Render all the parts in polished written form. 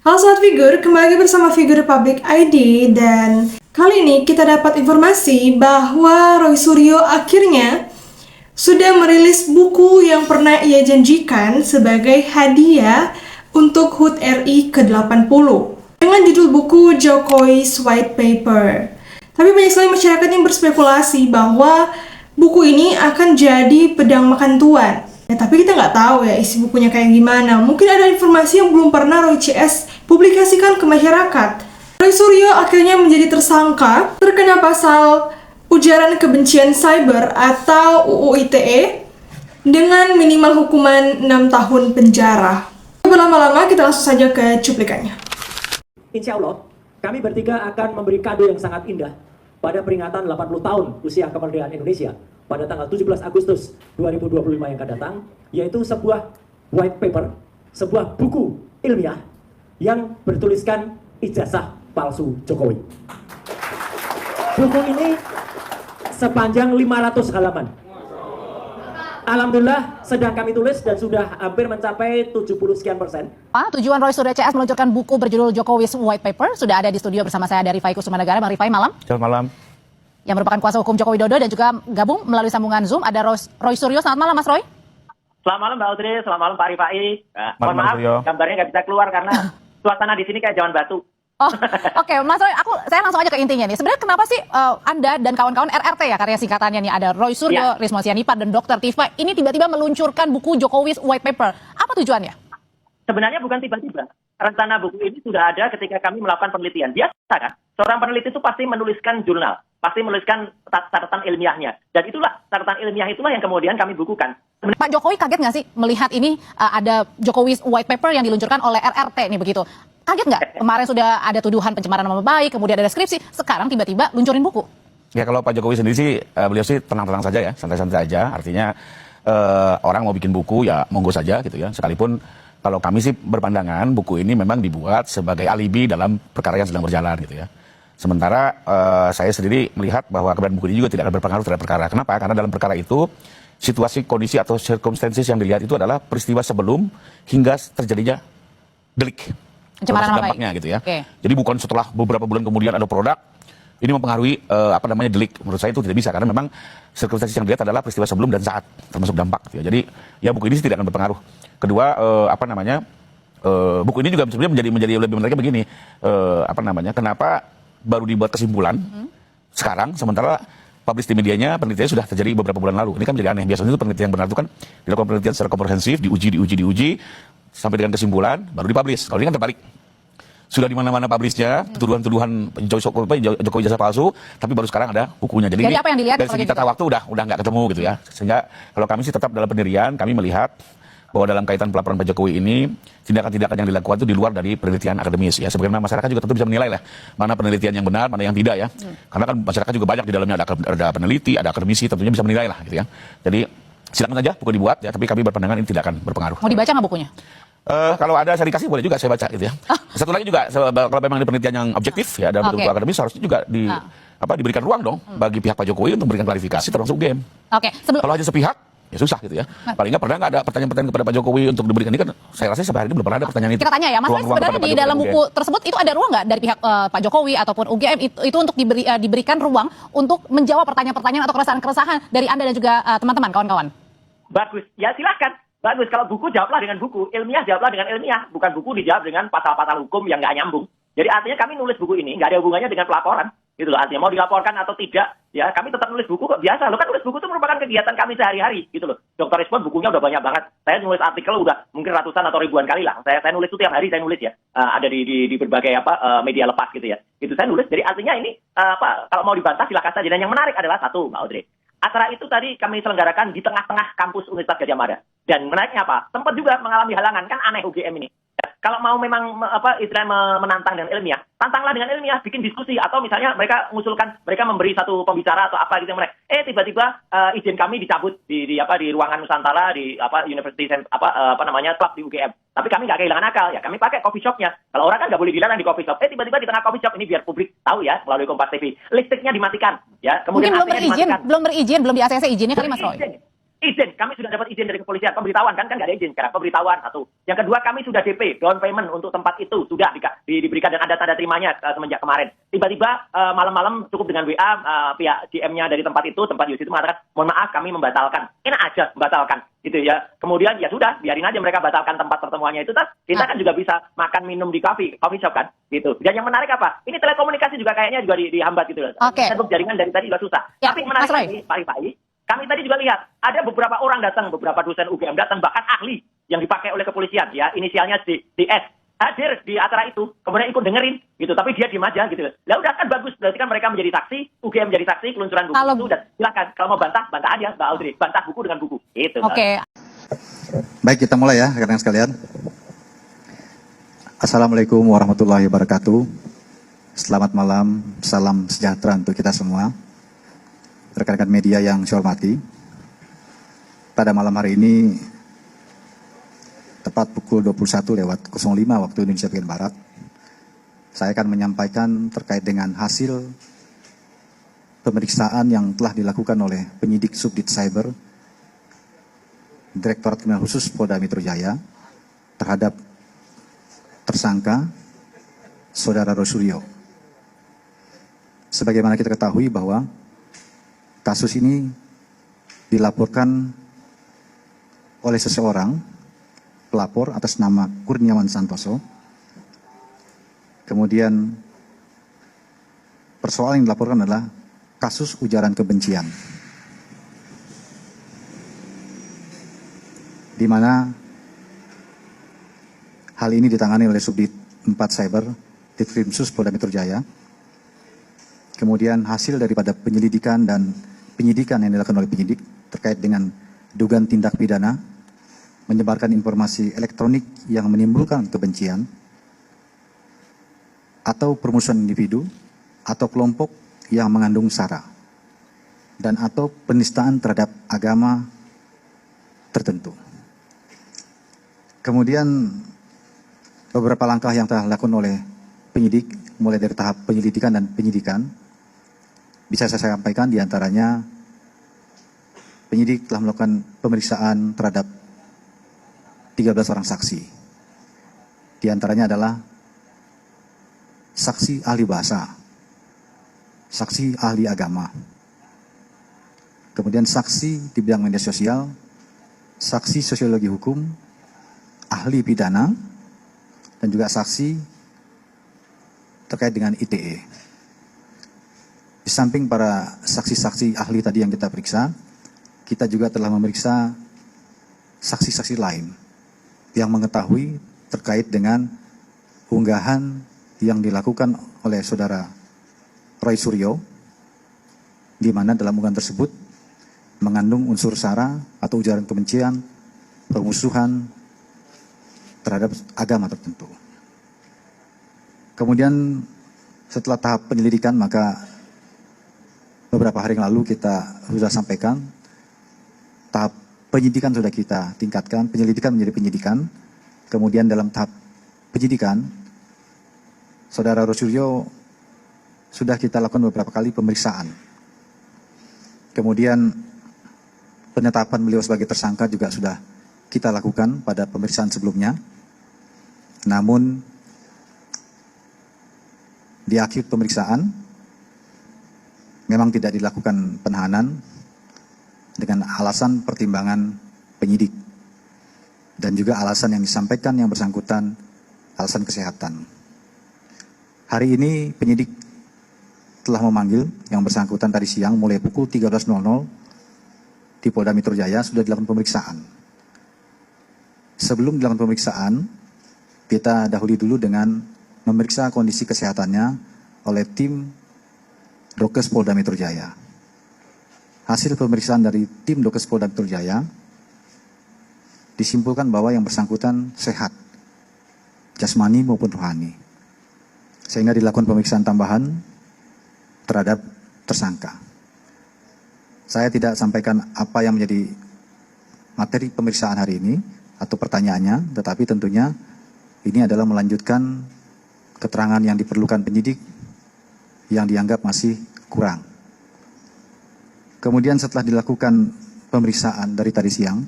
Halo Sobat Figur, kembali lagi bersama Figur Republic ID dan kali ini kita dapat informasi bahwa Roy Suryo akhirnya sudah merilis buku yang pernah ia janjikan sebagai hadiah untuk HUT RI ke-80 dengan judul buku Jokowi's White Paper. Tapi banyak sekali masyarakat yang berspekulasi bahwa buku ini akan jadi pedang makan tuan. Ya, tapi kita nggak tahu ya isi bukunya kayak gimana. Mungkin ada informasi yang belum pernah Roy CS publikasikan ke masyarakat. Roy Suryo akhirnya menjadi tersangka terkena pasal ujaran kebencian cyber atau UU ITE dengan minimal hukuman 6 tahun penjara. Berlama-lama kita langsung saja ke cuplikannya. Insya Allah, kami bertiga akan memberi kado yang sangat indah pada peringatan 80 tahun usia kemerdekaan Indonesia pada tanggal 17 Agustus 2025 yang akan datang, yaitu sebuah white paper, sebuah buku ilmiah yang bertuliskan ijazah palsu Jokowi. Buku ini sepanjang 500 halaman. Alhamdulillah sedang kami tulis dan sudah hampir mencapai 70 sekian persen. Tujuan Roy Suryo CS meluncurkan buku berjudul Jokowi's White Paper. Sudah ada di studio bersama saya dari Rifai Kusumanegara. Bang Rifai, malam. Selamat malam. Yang merupakan kuasa hukum Joko Widodo dan juga gabung melalui sambungan Zoom ada Roy Suryo. Selamat malam Mas Roy. Selamat malam Mbak Audrey, selamat malam Pak Rifai. Mohon Mas maaf, Suryo. gambarnya nggak bisa keluar karena suasana di sini kayak Jawan Batu. Oke, Mas Roy, saya langsung aja ke intinya nih. Sebenarnya kenapa sih Anda dan kawan-kawan RRT ya, karya singkatannya nih, ada Roy Suryo, Risma Sianipar, dan Dr. Tifa, ini tiba-tiba meluncurkan buku Jokowi's White Paper. Apa tujuannya? Sebenarnya bukan tiba-tiba. Rencana buku ini sudah ada ketika kami melakukan penelitian. Biasa kan, seorang peneliti itu pasti menuliskan jurnal, pasti menuliskan catatan ilmiahnya. Dan itulah, catatan ilmiah itulah yang kemudian kami bukukan. Pak Jokowi kaget nggak sih melihat ini ada Jokowi's White Paper yang diluncurkan oleh RRT nih begitu? Kaget nggak? Kemarin sudah ada tuduhan pencemaran nama baik, kemudian ada deskripsi, sekarang tiba-tiba luncurin buku. Ya kalau Pak Jokowi sendiri sih, beliau sih tenang-tenang saja ya, santai-santai aja. Artinya orang mau bikin buku ya monggo saja gitu ya. Sekalipun kalau kami sih berpandangan buku ini memang dibuat sebagai alibi dalam perkara yang sedang berjalan gitu ya. Sementara saya sendiri melihat bahwa keberadaan buku ini juga tidak akan berpengaruh terhadap perkara. Kenapa? Karena dalam perkara itu situasi, kondisi atau circumstances yang dilihat itu adalah peristiwa sebelum hingga terjadinya delik. Pencemaran nama baik. Dampaknya gitu ya. Okay. Jadi bukan setelah beberapa bulan kemudian ada produk ini mempengaruhi delik. Menurut saya itu tidak bisa karena memang circumstances yang dilihat adalah peristiwa sebelum dan saat termasuk dampak gitu ya. Jadi ya buku ini tidak akan berpengaruh. Kedua buku ini juga sebenarnya menjadi lebih menariknya begini. Kenapa baru dibuat kesimpulan sekarang sementara publish di medianya penelitiannya sudah terjadi beberapa bulan lalu. Ini kan menjadi aneh. Biasanya itu penelitian yang benar itu kan dilakukan penelitian secara komprehensif, diuji sampai dengan kesimpulan baru dipublish. Kalau ini kan terbalik. Sudah di mana-mana publishnya, tuduhan-tuduhan Jokowi jasa palsu, tapi baru sekarang ada bukunya. Jadi apa yang dilihat dari segi tata waktu udah nggak ketemu gitu ya. Sehingga kalau kami sih tetap dalam pendirian, kami melihat bahwa dalam kaitan pelaporan Pak Jokowi ini tindakan-tindakan yang dilakukan itu di luar dari penelitian akademis ya. Sebagaimana masyarakat juga tentu bisa menilai lah mana penelitian yang benar, mana yang tidak ya. Karena kan masyarakat juga banyak di dalamnya ada peneliti, ada akademisi, tentunya bisa menilai lah gitu ya. Jadi silakan saja buku dibuat ya, tapi kami berpandangan ini tidak akan berpengaruh. Mau dibaca nggak bukunya? Kalau ada saya dikasih boleh juga saya baca gitu ya. Satu lagi juga kalau memang ada penelitian yang objektif ya dalam bentuk akademis harusnya juga diberikan ruang dong bagi pihak Pak Jokowi untuk memberikan klarifikasi termasuk game. Kalau hanya sepihak ya susah gitu ya. Paling nggak pernah nggak ada pertanyaan-pertanyaan kepada Pak Jokowi untuk diberikan ini kan saya rasa sampai hari ini belum pernah ada pertanyaan itu. Kita tanya ya, Mas, sebenarnya di dalam buku tersebut itu ada ruang nggak dari pihak Pak Jokowi ataupun UGM itu untuk diberikan ruang untuk menjawab pertanyaan-pertanyaan atau keresahan-keresahan dari Anda dan juga teman-teman kawan-kawan? Bagus, ya silakan. Bagus, kalau buku jawablah dengan buku, ilmiah jawablah dengan ilmiah, bukan buku dijawab dengan pasal-pasal hukum yang nggak nyambung. Jadi artinya kami nulis buku ini nggak ada hubungannya dengan pelaporan, gitu loh. Artinya mau dilaporkan atau tidak, ya kami tetap nulis buku kok biasa. Lo kan nulis buku itu merupakan kegiatan kami sehari-hari, gitu loh. Dr. Respon bukunya udah banyak banget. Saya nulis artikel udah mungkin ratusan atau ribuan kali lah. Saya nulis itu tiap hari saya nulis ya. Ada di berbagai media lepas gitu ya. Itu saya nulis. Jadi artinya ini kalau mau dibantah silakan saja. Dan yang menarik adalah satu, Mbak Audrey. Acara itu tadi kami selenggarakan di tengah-tengah kampus Universitas Gadjah Mada. Dan menariknya apa? Sempat juga mengalami halangan, kan aneh UGM ini. Kalau mau memang istilahnya menantang dengan ilmiah, tantanglah dengan ilmiah, bikin diskusi atau misalnya mereka mengusulkan, mereka memberi satu pembicara atau apa gitu yang mereka. Tiba-tiba izin kami dicabut di ruangan Nusantara di University club di UGM. Tapi kami nggak kehilangan akal ya, kami pakai coffee shopnya. Kalau orang kan nggak boleh dilarang di coffee shop. Tiba-tiba di tengah coffee shop ini biar publik tahu ya melalui Kompas TV, listriknya dimatikan ya. Kemudian mungkin belum berizin, belum di ACC izinnya kali Mas Roy. izin, kami sudah dapat izin dari kepolisian, pemberitahuan kan nggak ada izin sekarang, pemberitahuan satu. Yang kedua, kami sudah DP, down payment untuk tempat itu sudah diberikan dan ada tanda terimanya semenjak kemarin. Tiba-tiba malam-malam cukup dengan WA pihak GM-nya dari tempat itu itu mengatakan, mohon maaf kami membatalkan. Enak aja membatalkan gitu ya. Kemudian ya sudah, biarin aja mereka batalkan tempat pertemuannya itu, kita kan juga bisa makan minum di coffee shop kan gitu. Dan yang menarik apa? Ini telekomunikasi juga kayaknya juga dihambat gitu loh. Network jaringan dari tadi juga susah. Ya, Tapi menarik Mas Roy. lagi, Pak Rifai, kami tadi juga lihat ada beberapa orang datang, beberapa dosen UGM datang, bahkan ahli yang dipakai oleh kepolisian ya, inisialnya DS, hadir di acara itu, kemudian ikut dengerin gitu, tapi dia diem aja gitu. Lah udah kan bagus, berarti kan mereka menjadi saksi, UGM menjadi saksi peluncuran buku itu, dan silakan kalau mau bantah aja Mbak Audrey, bantah buku dengan buku gitu. Oke. Baik, kita mulai ya rekan-rekan sekalian. Assalamualaikum warahmatullahi wabarakatuh. Selamat malam, salam sejahtera untuk kita semua. Rekan-rekan media yang saya hormati, pada malam hari ini tepat pukul 21.05 waktu Indonesia bagian Barat, saya akan menyampaikan terkait dengan hasil pemeriksaan yang telah dilakukan oleh penyidik Subdit Cyber Direktorat Kriminal Khusus Polda Metro Jaya terhadap tersangka Saudara Roy Suryo. Sebagaimana kita ketahui bahwa kasus ini dilaporkan oleh seseorang, pelapor atas nama Kurniawan Santoso. Kemudian persoalan yang dilaporkan adalah kasus ujaran kebencian, di mana hal ini ditangani oleh Subdit 4 Cyber Ditkrimsus Polda Metro Jaya. Kemudian hasil daripada penyelidikan dan penyidikan yang dilakukan oleh penyidik terkait dengan dugaan tindak pidana menyebarkan informasi elektronik yang menimbulkan kebencian atau permusuhan individu atau kelompok yang mengandung sara dan atau penistaan terhadap agama tertentu. Kemudian beberapa langkah yang telah dilakukan oleh penyidik mulai dari tahap penyelidikan dan penyidikan bisa saya sampaikan, diantaranya penyidik telah melakukan pemeriksaan terhadap 13 orang saksi. Di antaranya adalah saksi ahli bahasa, saksi ahli agama, kemudian saksi di bidang media sosial, saksi sosiologi hukum, ahli pidana, dan juga saksi terkait dengan ITE. Di samping para saksi-saksi ahli tadi yang kita periksa, kita juga telah memeriksa saksi-saksi lain yang mengetahui terkait dengan unggahan yang dilakukan oleh Saudara Roy Suryo, di mana dalam unggahan tersebut mengandung unsur sara atau ujaran kebencian, permusuhan terhadap agama tertentu. Kemudian setelah tahap penyelidikan, maka beberapa hari yang lalu kita sudah sampaikan tahap penyidikan sudah kita tingkatkan, penyelidikan menjadi penyidikan. Kemudian dalam tahap penyidikan, Saudara Roy Suryo sudah kita lakukan beberapa kali pemeriksaan. Kemudian penetapan beliau sebagai tersangka juga sudah kita lakukan pada pemeriksaan sebelumnya. Namun di akhir pemeriksaan memang tidak dilakukan penahanan dengan alasan pertimbangan penyidik dan juga alasan yang disampaikan yang bersangkutan alasan kesehatan. Hari ini penyidik telah memanggil yang bersangkutan tadi siang mulai pukul 13.00 di Polda Metro Jaya sudah dilakukan pemeriksaan. Sebelum dilakukan pemeriksaan, kita dahului dulu dengan memeriksa kondisi kesehatannya oleh tim Dokes Polda Metro Jaya. Hasil pemeriksaan dari tim Dokes Polda Metro Jaya disimpulkan bahwa yang bersangkutan sehat, jasmani maupun rohani, sehingga dilakukan pemeriksaan tambahan terhadap tersangka. Saya tidak sampaikan apa yang menjadi materi pemeriksaan hari ini atau pertanyaannya, tetapi tentunya ini adalah melanjutkan keterangan yang diperlukan penyidik yang dianggap masih kurang. Kemudian setelah dilakukan pemeriksaan dari tadi siang,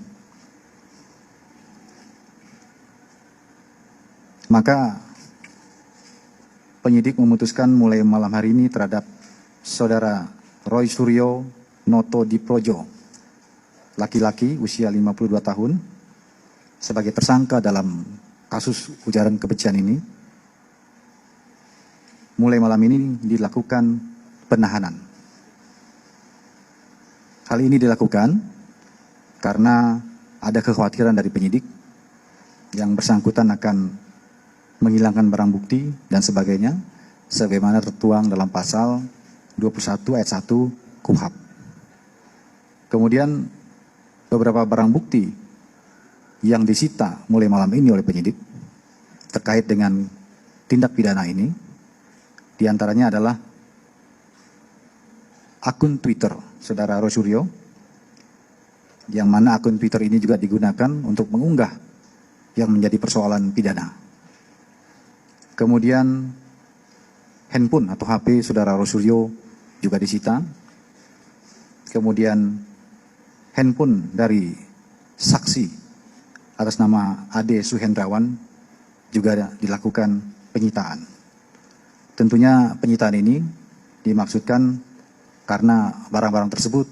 maka penyidik memutuskan mulai malam hari ini terhadap Saudara Roy Suryo Noto Diprojo, laki-laki usia 52 tahun, sebagai tersangka dalam kasus ujaran kebencian ini. Mulai malam ini dilakukan penahanan. Hal ini dilakukan karena ada kekhawatiran dari penyidik yang bersangkutan akan menghilangkan barang bukti dan sebagainya, sebagaimana tertuang dalam pasal 21 ayat 1 KUHP. Kemudian beberapa barang bukti yang disita mulai malam ini oleh penyidik terkait dengan tindak pidana ini, diantaranya adalah akun Twitter Saudara Roy Suryo, yang mana akun Twitter ini juga digunakan untuk mengunggah yang menjadi persoalan pidana. Kemudian handphone atau HP Saudara Roy Suryo juga disita. Kemudian handphone dari saksi atas nama Ade Suhendrawan juga dilakukan penyitaan. Tentunya penyitaan ini dimaksudkan karena barang-barang tersebut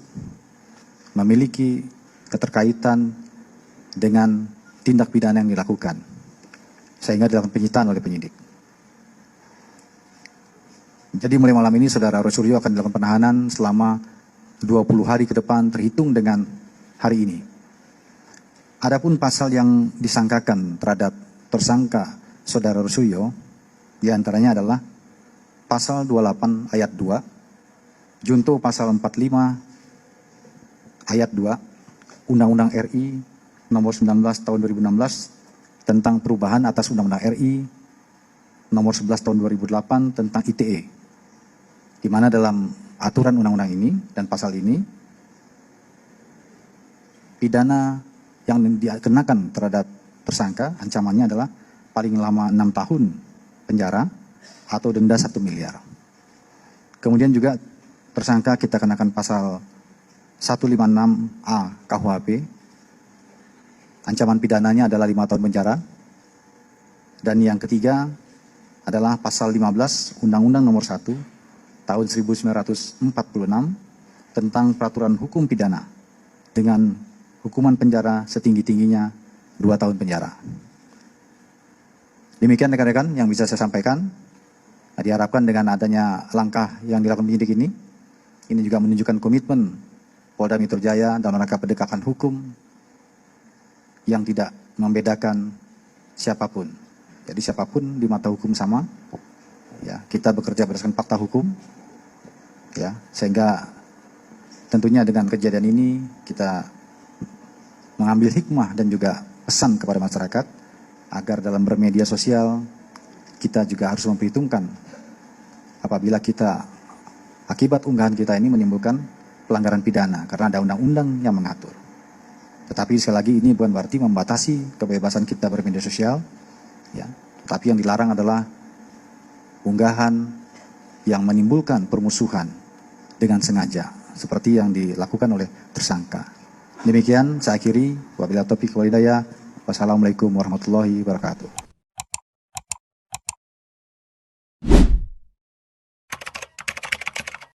memiliki keterkaitan dengan tindak pidana yang dilakukan, sehingga dilakukan penyitaan oleh penyidik. Jadi mulai malam ini Saudara Roy Suryo akan dilakukan penahanan selama 20 hari ke depan terhitung dengan hari ini. Adapun pasal yang disangkakan terhadap tersangka Saudara Roy Suryo diantaranya adalah pasal 28 ayat 2, junto pasal 45 ayat 2 Undang-Undang RI nomor 19 tahun 2016 tentang perubahan atas Undang-Undang RI nomor 11 tahun 2008 tentang ITE, di mana dalam aturan undang-undang ini dan pasal ini, pidana yang dikenakan terhadap tersangka ancamannya adalah paling lama 6 tahun penjara atau denda 1 miliar. Kemudian juga tersangka kita kenakan pasal 156A KUHP, ancaman pidananya adalah 5 tahun penjara. Dan yang ketiga adalah pasal 15 Undang-Undang nomor 1 tahun 1946 tentang peraturan hukum pidana dengan hukuman penjara setinggi-tingginya 2 tahun penjara. Demikian rekan-rekan yang bisa saya sampaikan. Diharapkan dengan adanya langkah yang dilakukan penyidik ini juga menunjukkan komitmen Polda Metro Jaya dalam rangka penegakan hukum yang tidak membedakan siapapun. Jadi siapapun di mata hukum sama. Ya, kita bekerja berdasarkan fakta hukum. Ya, sehingga tentunya dengan kejadian ini kita mengambil hikmah dan juga pesan kepada masyarakat agar dalam bermedia sosial kita juga harus memperhitungkan apabila kita akibat unggahan kita ini menimbulkan pelanggaran pidana karena ada undang-undang yang mengatur. Tetapi sekali lagi ini bukan berarti membatasi kebebasan kita bermedia sosial, ya. Tetapi yang dilarang adalah unggahan yang menimbulkan permusuhan dengan sengaja seperti yang dilakukan oleh tersangka. Demikian saya akhiri. Wabillahi taufiq wal hidayah. Wassalamualaikum warahmatullahi wabarakatuh.